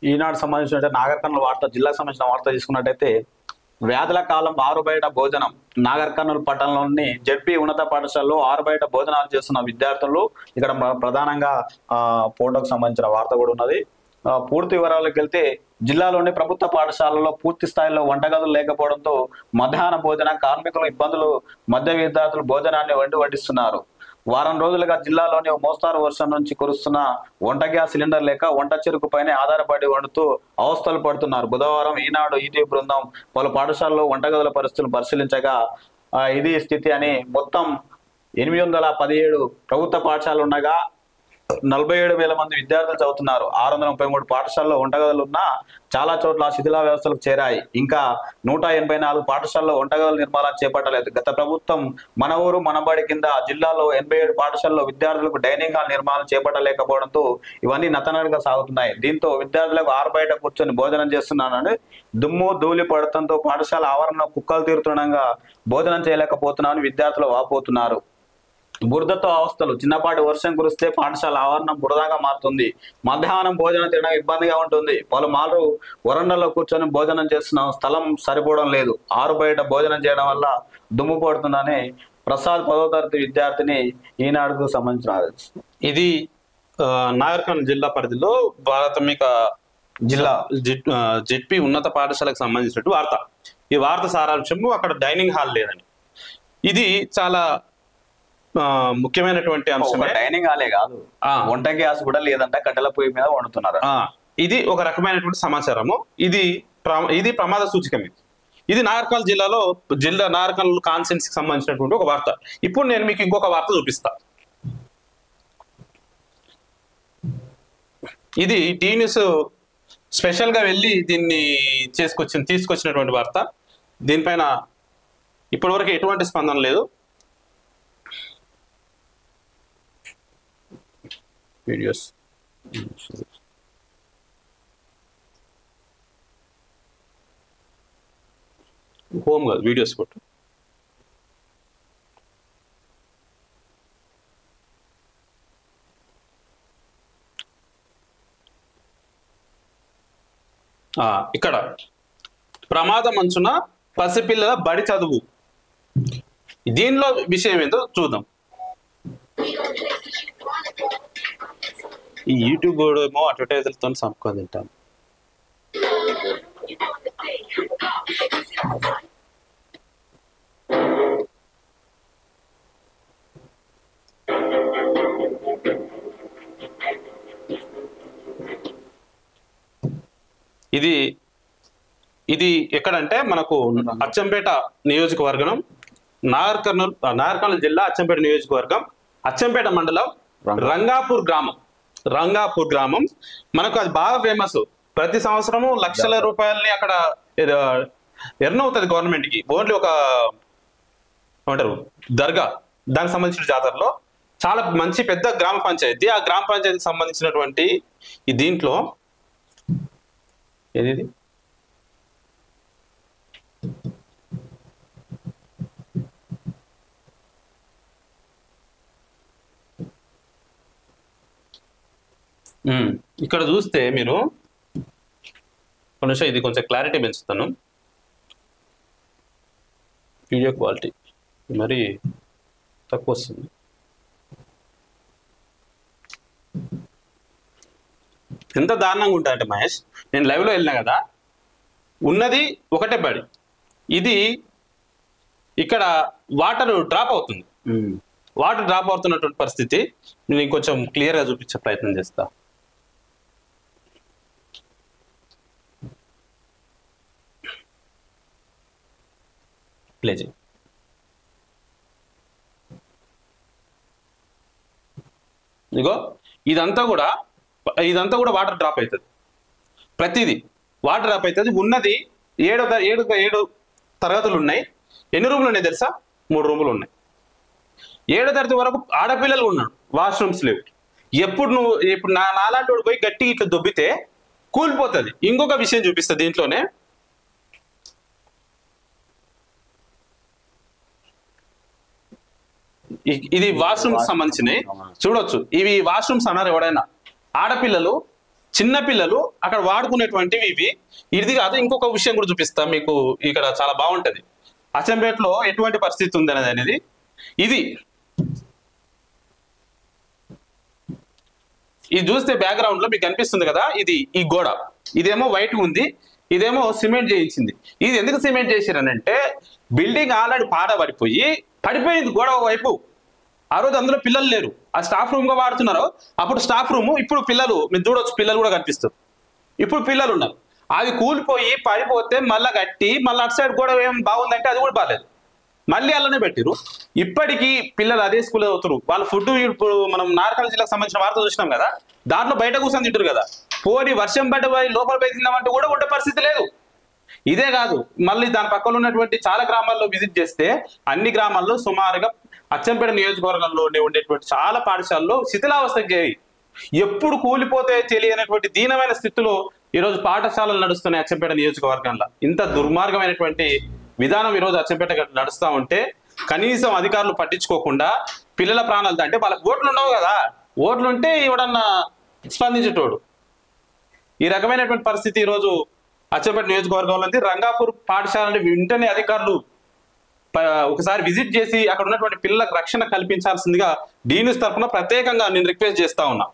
ఈనాడు సంబంధించిన నాగర్ కర్నూలు వార్త జిల్లాకు సంబంధించిన వార్త తీసుకున్నట్టయితే వ్యాధుల కాలం ఆరుబయట భోజనం. నాగర్ కర్నూలు పట్టణంలోని జెడ్పీ ఉన్నత పాఠశాలలో ఆరుబయట భోజనాలు చేస్తున్న విద్యార్థులు ఇక్కడ ప్రధానంగా ఫోటోకు సంబంధించిన వార్త కూడా ఉన్నది. పూర్తి వివరాలకు వెళ్తే జిల్లాలోని ప్రభుత్వ పాఠశాలలో పూర్తి స్థాయిలో వంటగదులు లేకపోవడంతో మధ్యాహ్న భోజన కార్మికుల ఇబ్బందులు మధ్య విద్యార్థులు భోజనాన్ని వడ్డిస్తున్నారు. వారం రోజులుగా జిల్లాలోని మోస్తారు వర్షం నుంచి కురుస్తున్న వంట గ్యాస్ సిలిండర్ లేక వంట చెరుకు పైనే ఆధారపడి వండుతూ అవస్థలు పడుతున్నారు. బుధవారం ఈనాడు ఈటీవీ బృందం పలు పాఠశాలలో వంటగదుల పరిస్థితులను పరిశీలించగా ఇది స్థితి అని మొత్తం 817 ప్రభుత్వ పాఠశాలలు ఉండగా 47,000 మంది విద్యార్థులు చదువుతున్నారు. 633 పాఠశాలలో వంటగదులు ఉన్నా చాలా చోట్ల శిథిలా వ్యవస్థలకు చేరాయి. ఇంకా 184 పాఠశాలలో వంటగదుల నిర్మాణం చేపట్టలేదు. గత ప్రభుత్వం మన ఊరు మనబడి కింద జిల్లాలో 87 పాఠశాలలో విద్యార్థులకు డైనింగ్ హాల్ నిర్మాణం చేపట్టలేకపోవడంతో ఇవన్నీ నతనడగా సాగుతున్నాయి. దీంతో విద్యార్థులకు ఆరుబయట కూర్చొని భోజనం చేస్తున్నానని దుమ్ము ధూళి పడటంతో పాఠశాల ఆవరణలో కుక్కలు తీరుతుండగా భోజనం చేయలేకపోతున్నామని విద్యార్థులు వాపోతున్నారు. బురదతో అవస్థలు. చిన్నపాటి వర్షం కురిస్తే పాఠశాల ఆవరణం బురదగా మారుతుంది. మధ్యాహ్నం భోజనం తినడం ఇబ్బందిగా ఉంటుంది. పలుమార్లు వరండాలో కూర్చొని భోజనం చేస్తున్నాం, స్థలం సరిపోవడం లేదు. ఆరుబయట భోజనం చేయడం వల్ల దుమ్ము పడుతుందని ప్రసాద్ 10వ తరగతి విద్యార్థిని ఈనాడుకు సంబంధించిన ఇది నాగర్ కర్నూలు జిల్లా పరిధిలో ప్రాథమిక జిల్లా జెడ్పీ ఉన్నత పాఠశాలకు సంబంధించినట్టు వార్త. ఈ వార్త సారాంశము అక్కడ డైనింగ్ హాల్ లేదని. ఇది చాలా ముఖ్యమైనటువంటి అంశం. డైనింగ్ హాలే కాదు, వంట గ్యాస్ కూడా లేదంట, కట్టెల పొయ్యి మీద వండుతున్నారు. ఇది ఒక రకమైనటువంటి సమాచారము. ఇది ప్రమాద సూచికమే. ఇది నాగర్ కర్నూలు జిల్లా నాగర్ కర్నూలు కాన్సెన్స్ కి సంబంధించినటువంటి ఒక వార్త. ఇప్పుడు నేను మీకు ఇంకొక వార్త చూపిస్తా. ఇది టీ న్యూస్ స్పెషల్ గా వెళ్ళి దీన్ని తీసుకొచ్చినటువంటి వార్త. దీనిపైన ఇప్పటివరకు ఎటువంటి స్పందన లేదు. వీడియోస్ హోమ్ కాదు, వీడియోస్ కొట్టు. ఇక్కడ ప్రమాదం అంచున పసిపిల్లల బడి చదువు. దీనిలో విషయం ఏందో చూద్దాం. ఈ యూట్యూబ్ ఏమో అడ్వర్టైజర్లతో సంపుకొని తింటాను. ఇది ఎక్కడంటే మనకు అచ్చంపేట నియోజకవర్గం, నాగర్ కర్నూలు జిల్లా అచ్చంపేట నియోజకవర్గం, అచ్చంపేట మండలం, రంగాపూర్ గ్రామం. మనకు అది బాగా ఫేమస్. ప్రతి సంవత్సరము లక్షల రూపాయలని అక్కడ ఎర్న్ అవుతుంది గవర్నమెంట్ కి. ఓన్లీ ఒక ఏమంటారు దర్గా, దానికి సంబంధించిన జాతరలో చాలా మంచి పెద్ద గ్రామ పంచాయతీ. ఆ గ్రామ పంచాయతీకి సంబంధించినటువంటి ఈ దీంట్లో ఏది ఇక్కడ చూస్తే మీరు కొంచెం ఇది కొంచెం క్లారిటీ పెంచుతాను. వీడియో క్వాలిటీ మరి తక్కువ వస్తుంది. ఎంత దారుణంగా ఉంటాయంటే మహేష్, నేను లైవ్లో వెళ్ళినా కదా, ఉన్నది ఒకటే బడి. ఇది ఇక్కడ వాటర్ డ్రాప్ అవుతుంది. వాటర్ డ్రాప్ అవుతున్నటువంటి పరిస్థితి నేను ఇంకొంచెం క్లియర్గా చూపించే ప్రయత్నం చేస్తా. ప్లే చేయి. ఇగో ఇదంతా కూడా వాటర్ డ్రాప్ అవుతుంది. ప్రతిదీ వాటర్ డ్రాప్ అవుతుంది. ఉన్నది 7 తరగతులు ఉన్నాయి. ఎన్ని రూములు ఉన్నాయి తెలుసా? 3 రూములు ఉన్నాయి. 7వ తరగతి వరకు ఆడపిల్లలు ఉన్నాడు, వాష్రూమ్స్ లేవు. ఇప్పుడు నాలాంటి వాడు పోయి గట్టి ఇట్లా దొబ్బితే కూలిపోతుంది. ఇంకొక విషయం చూపిస్తా దీంట్లోనే. ఇది వాష్రూమ్స్ సంబంధించినవి చూడొచ్చు. ఇవి వాష్రూమ్స్ అన్నారు ఎవడైనా. ఆడపిల్లలు చిన్న పిల్లలు అక్కడ వాడుకునేటువంటివి ఇవి. ఇది కాదు, ఇంకొక విషయం కూడా చూపిస్తా మీకు. ఇక్కడ చాలా బాగుంటది అచ్చంపేటలో ఎటువంటి పరిస్థితి ఉంది అనేది. ఇది చూస్తే బ్యాక్గ్రౌండ్ లో మీకు కనిపిస్తుంది కదా, ఇది ఈ గోడ. ఇదేమో వైట్ ఉంది, ఇదేమో సిమెంట్ చేయించింది. ఇది ఎందుకు సిమెంట్ చేసిరనంటే బిల్డింగ్ ఆల్రెడీ పడిపోయింది గోడ వైపు. ఆ రోజు అందులో పిల్లలు లేరు, ఆ స్టాఫ్ రూమ్ గా వాడుతున్నారు. అప్పుడు స్టాఫ్ రూమ్, ఇప్పుడు పిల్లలు మీరు చూడొచ్చు, పిల్లలు కూడా కనిపిస్తారు. ఇప్పుడు పిల్లలు ఉన్నారు. అది కూలిపోయి పడిపోతే మళ్ళా కట్టి మళ్ళీ అటు సైడ్ కూడా ఏం బాగుందంటే అది కూడా బాగాలేదు, మళ్ళీ అలానే పెట్టిరు. ఇప్పటికీ పిల్లలు అదే స్కూల్ అవుతారు. వాళ్ళ ఫుడ్ ఇప్పుడు మనం నార్కల్ జిల్లాకు సంబంధించిన వార్త చూసినాం కదా, దాంట్లో బయట కూర్చొని తింటారు కదా. పోని వర్షం పడిపోయి లోపల పోయి తిందామంటే కూడా ఉండే పరిస్థితి లేదు. ఇదే కాదు, మళ్ళీ దాని పక్కన ఉన్నటువంటి చాలా గ్రామాల్లో విజిట్ చేస్తే అన్ని గ్రామాల్లో సుమారుగా అచ్చంపేట నియోజకవర్గంలోనే ఉండేటువంటి చాలా పాఠశాలలో శిథిలావస్థకి చేరి ఎప్పుడు కూలిపోతే తెలియనటువంటి దీనమైన స్థితిలో ఈరోజు పాఠశాలలు నడుస్తున్నాయి అచ్చంపేట నియోజకవర్గంలో. ఇంత దుర్మార్గమైనటువంటి విధానం ఈరోజు అచ్చంపేట నడుస్తూ ఉంటే కనీసం అధికారులు పట్టించుకోకుండా పిల్లల ప్రాణాలతో, అంటే వాళ్ళకి ఓట్లు ఉండవు కదా, ఓట్లు ఉంటే ఎవడన్నా స్పందించేటోడు. ఈ రకమైనటువంటి పరిస్థితి ఈరోజు అచ్చంపేట నియోజకవర్గంలో ఉంది. రంగాపూర్ పాఠశాలని వెంటనే అధికారులు ఒకసారి విజిట్ చేసి అక్కడ ఉన్నటువంటి పిల్లలకు రక్షణ కల్పించాల్సిందిగా డీ న్యూస్ తరఫున ప్రత్యేకంగా నేను రిక్వెస్ట్ చేస్తా ఉన్నా.